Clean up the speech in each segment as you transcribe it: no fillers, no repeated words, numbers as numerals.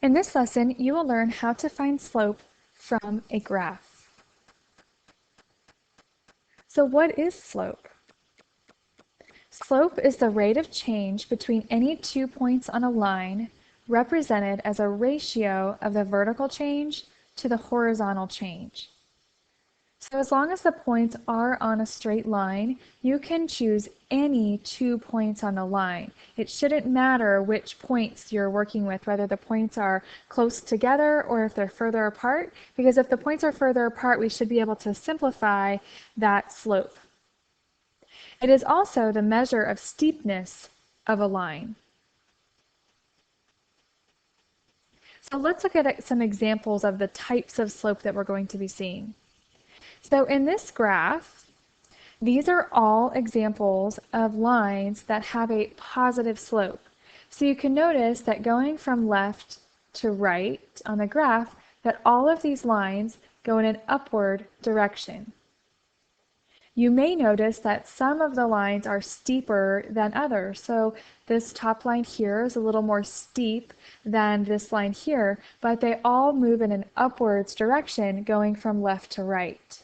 In this lesson, you will learn how to find slope from a graph. So what is slope? Slope is the rate of change between any 2 points on a line represented as a ratio of the vertical change to the horizontal change. So as long as the points are on a straight line, you can choose any 2 points on the line. It shouldn't matter which points you're working with, whether the points are close together or if they're further apart, because if the points are further apart, we should be able to simplify that slope. It is also the measure of steepness of a line. So let's look at some examples of the types of slope that we're going to be seeing. So in this graph, these are all examples of lines that have a positive slope. So you can notice that going from left to right on the graph, that all of these lines go in an upward direction. You may notice that some of the lines are steeper than others. So this top line here is a little more steep than this line here, but they all move in an upwards direction going from left to right.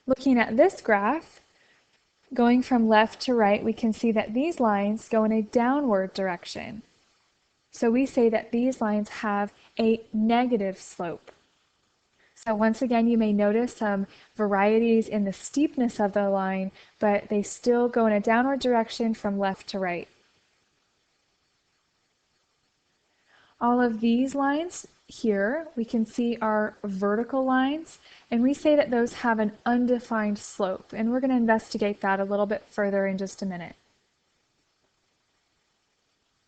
Looking at this graph, going from left to right, we can see that these lines go in a downward direction. So we say that these lines have a negative slope. So once again, you may notice some varieties in the steepness of the line, but they still go in a downward direction from left to right. All of these lines here we can see are vertical lines, and we say that those have an undefined slope, and we're going to investigate that a little bit further in just a minute.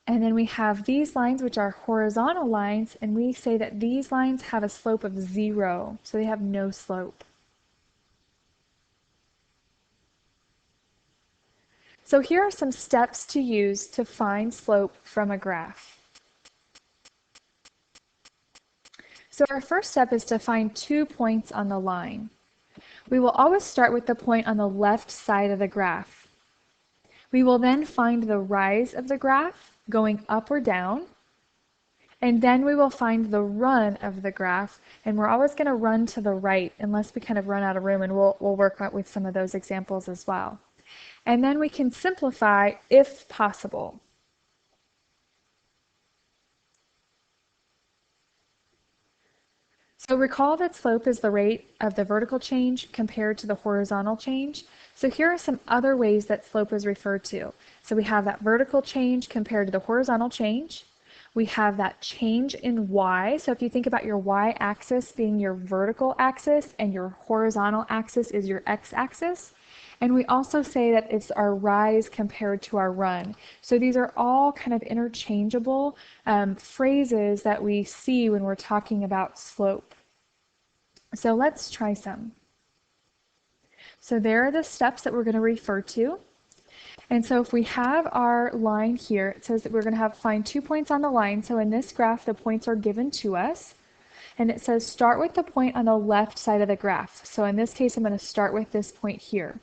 And then we have these lines, which are horizontal lines, and we say that these lines have a slope of 0, so they have no slope. So here are some steps to use to find slope from a graph. So our first step is to find 2 points on the line. We will always start with the point on the left side of the graph. We will then find the rise of the graph going up or down, and then we will find the run of the graph, and we're always going to run to the right unless we kind of run out of room, and we'll work out with some of those examples as well. And then we can simplify if possible. So recall that slope is the rate of the vertical change compared to the horizontal change. So here are some other ways that slope is referred to. So we have that vertical change compared to the horizontal change. We have that change in y. So if you think about your y-axis being your vertical axis and your horizontal axis is your x-axis. And we also say that it's our rise compared to our run. So these are all kind of interchangeable phrases that we see when we're talking about slope. So let's try some. So there are the steps that we're going to refer to. And so if we have our line here, it says that we're going to find 2 points on the line. So in this graph, the points are given to us. And it says start with the point on the left side of the graph. So in this case, I'm going to start with this point here.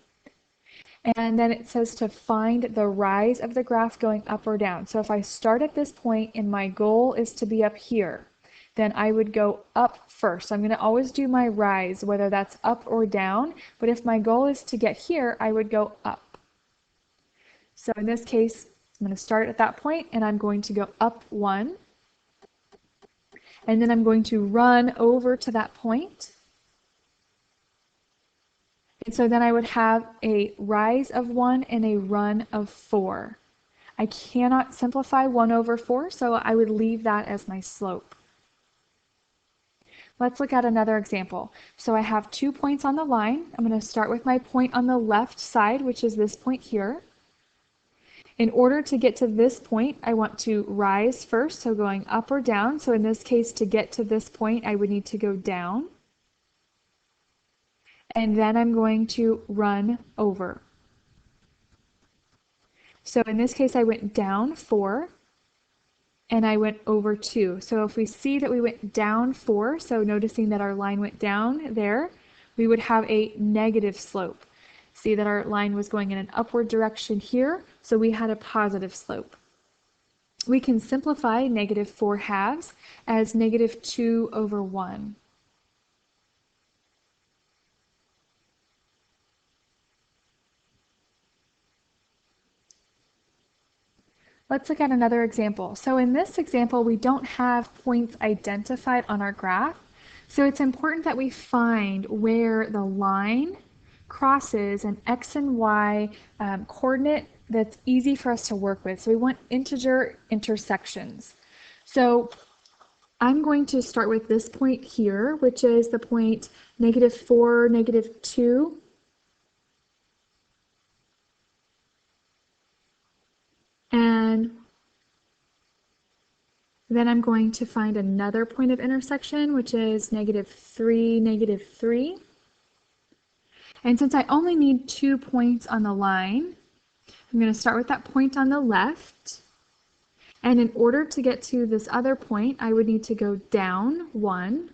And then it says to find the rise of the graph going up or down. So if I start at this point and my goal is to be up here, then I would go up first. I'm going to always do my rise, whether that's up or down. But if my goal is to get here, I would go up. So in this case, I'm going to start at that point and I'm going to go up 1. And then I'm going to run over to that point. And so then I would have a rise of 1 and a run of 4. I cannot simplify 1 over 4, so I would leave that as my slope. Let's look at another example. So I have 2 points on the line. I'm going to start with my point on the left side, which is this point here. In order to get to this point, I want to rise first, so going up or down. So in this case, to get to this point, I would need to go down. And then I'm going to run over. So in this case, I went down 4 and I went over 2. So if we see that we went down 4, so noticing that our line went down there, we would have a negative slope. See that our line was going in an upward direction here, so we had a positive slope. we can simplify negative 4/2 as negative 2 over 1. Let's look at another example. So in this example, we don't have points identified on our graph. So it's important that we find where the line crosses an x and y coordinate that's easy for us to work with. So we want integer intersections. So I'm going to start with this point here, which is the point -4, -2. And then I'm going to find another point of intersection, which is -3, -3. And since I only need 2 points on the line, I'm going to start with that point on the left. And in order to get to this other point, I would need to go down 1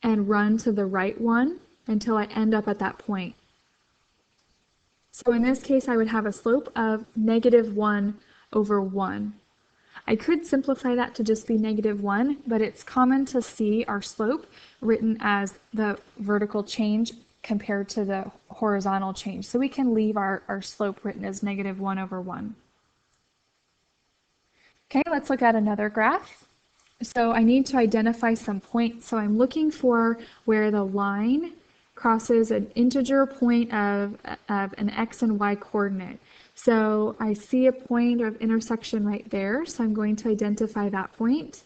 and run to the right 1 until I end up at that point. So in this case, I would have a slope of -1 over 1. I could simplify that to just be -1, but it's common to see our slope written as the vertical change compared to the horizontal change. So we can leave our slope written as -1 over 1. Okay, let's look at another graph. So I need to identify some points. So I'm looking for where the line crosses an integer point of an x and y coordinate. So I see a point of intersection right there, so I'm going to identify that point.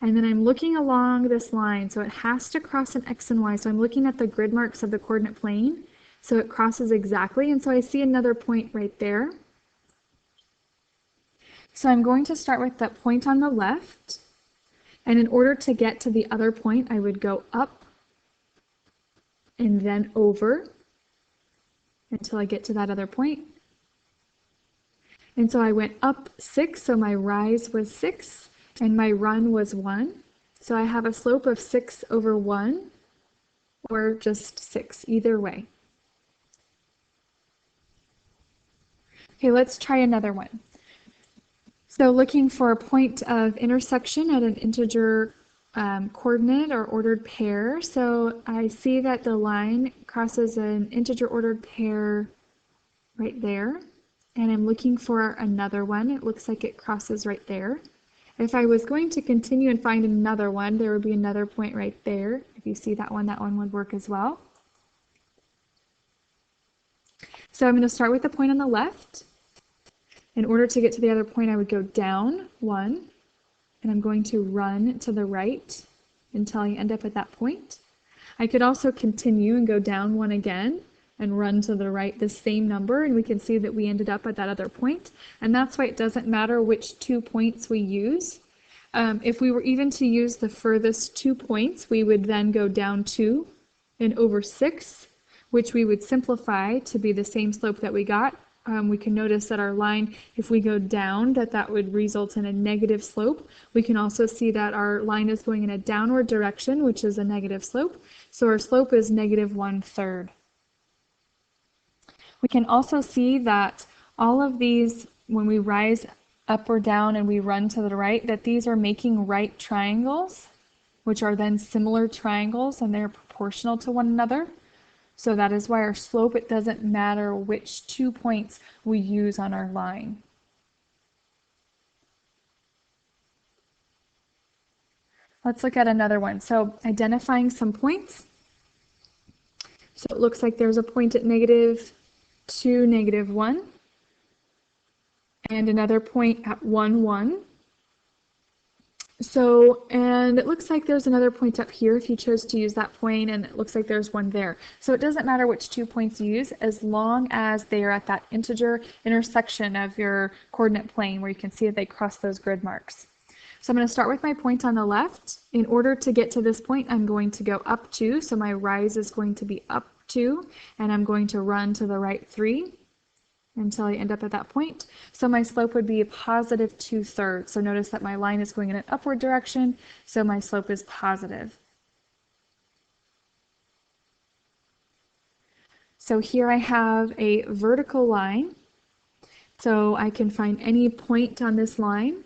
And then I'm looking along this line, so it has to cross an x and y. So I'm looking at the grid marks of the coordinate plane, so it crosses exactly, and so I see another point right there. So I'm going to start with that point on the left, and in order to get to the other point, I would go up and then over until I get to that other point. And so I went up 6, so my rise was 6, and my run was 1. So I have a slope of 6 over 1, or just 6, either way. Okay, let's try another one. So looking for a point of intersection at an integer coordinate or ordered pair. So I see that the line crosses an integer ordered pair right there. And I'm looking for another one. It looks like it crosses right there. If I was going to continue and find another one, there would be another point right there. If you see that one would work as well. So I'm going to start with the point on the left. In order to get to the other point, I would go down 1. And I'm going to run to the right until I end up at that point. I could also continue and go down 1 again and run to the right the same number, and we can see that we ended up at that other point. And that's why it doesn't matter which 2 points we use. If we were even to use the furthest 2 points, we would then go down 2 and over 6, which we would simplify to be the same slope that we got. We can notice that our line, if we go down, that would result in a negative slope. We can also see that our line is going in a downward direction, which is a negative slope. So our slope is -1/3. We can also see that all of these, when we rise up or down and we run to the right, that these are making right triangles, which are then similar triangles, and they're proportional to one another. So that is why our slope, it doesn't matter which 2 points we use on our line. Let's look at another one. So identifying some points. So it looks like there's a point at -2, -1, and another point at 1, 1. So, and it looks like there's another point up here if you chose to use that point, and it looks like there's one there. So it doesn't matter which 2 points you use as long as they are at that integer intersection of your coordinate plane where you can see that they cross those grid marks. So I'm going to start with my point on the left. In order to get to this point, I'm going to go up 2, so my rise is going to be up 2, and I'm going to run to the right 3. Until I end up at that point. So my slope would be a +2/3. So notice that my line is going in an upward direction, so my slope is positive. So here I have a vertical line So I can find any point on this line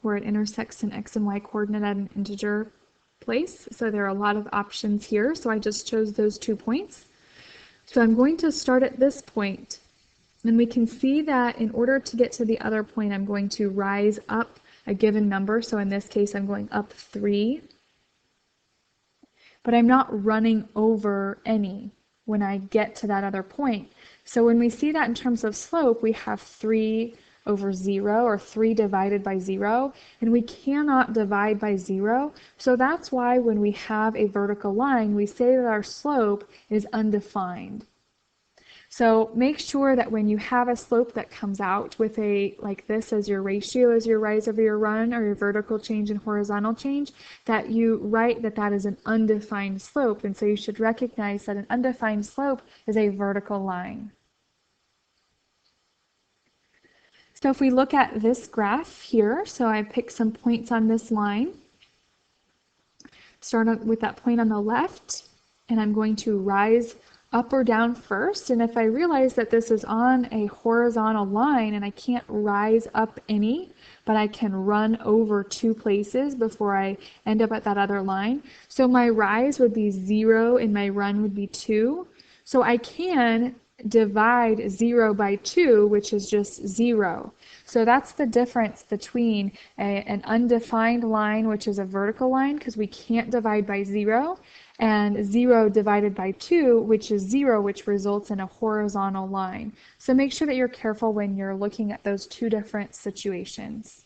where it intersects an x and y coordinate at an integer place. So there are a lot of options here, so I just chose those 2 points. So I'm going to start at this point, and we can see that in order to get to the other point, I'm going to rise up a given number. So in this case, I'm going up 3, but I'm not running over any when I get to that other point. So when we see that in terms of slope, we have 3 over 0, or 3 divided by 0, and we cannot divide by 0. So that's why when we have a vertical line, we say that our slope is undefined. So make sure that when you have a slope that comes out with a like this as your ratio, as your rise over your run, or your vertical change and horizontal change, that you write that that is an undefined slope. And so you should recognize that an undefined slope is a vertical line. So if we look at this graph here, so I picked some points on this line. Start with that point on the left, and I'm going to rise up or down first. And if I realize that this is on a horizontal line and I can't rise up any, but I can run over 2 places before I end up at that other line. So my rise would be 0 and my run would be 2. So I can divide 0 by 2, which is just 0. So that's the difference between an undefined line, which is a vertical line, because we can't divide by 0, and 0 divided by 2, which is 0, which results in a horizontal line. So make sure that you're careful when you're looking at those 2 different situations.